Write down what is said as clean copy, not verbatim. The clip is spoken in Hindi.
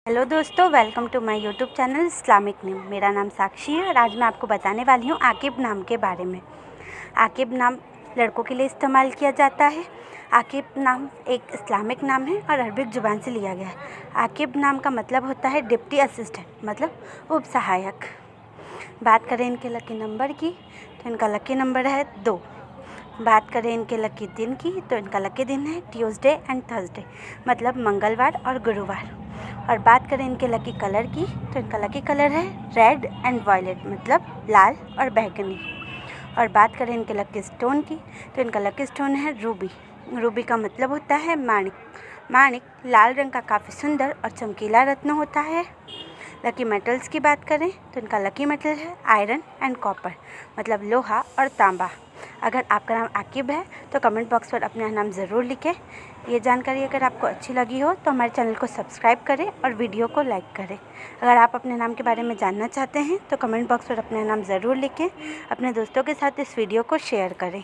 हेलो दोस्तों, welcome to my YouTube channel Islamic name. मेरा नाम साक्षी है और आज मैं आपको बताने वाली हूँ आकिब नाम के बारे में। आकिब नाम लड़कों के लिए इस्तेमाल किया जाता है। आकिब नाम एक इस्लामिक नाम है और अरबिक ज़ुबान से लिया गया है। आकिब नाम का मतलब होता है डिप्टी असिस्टेंट, मतलब उप सहायक। बात करें इनके लकी नंबर की तो इनका लकी नंबर है 2। बात करें इनके लकी दिन की तो इनका लकी दिन है ट्यूसडे एंड थर्सडे, मतलब मंगलवार और गुरुवार। और बात करें इनके लकी कलर की तो इनका लकी कलर है रेड एंड वायलेट, मतलब लाल और बैंगनी। और बात करें इनके लकी स्टोन की तो इनका लकी स्टोन है रूबी। रूबी का मतलब होता है माणिक। माणिक लाल रंग का काफ़ी सुंदर और चमकीला रत्न होता है। लकी मेटल्स की बात करें तो इनका लकी मेटल है आयरन एंड कॉपर, मतलब लोहा और तांबा। अगर आपका नाम आकिब है तो कमेंट बॉक्स पर अपना नाम ज़रूर लिखें। ये जानकारी अगर आपको अच्छी लगी हो तो हमारे चैनल को सब्सक्राइब करें और वीडियो को लाइक करें। अगर आप अपने नाम के बारे में जानना चाहते हैं तो कमेंट बॉक्स पर अपना नाम ज़रूर लिखें। अपने दोस्तों के साथ इस वीडियो को शेयर करें।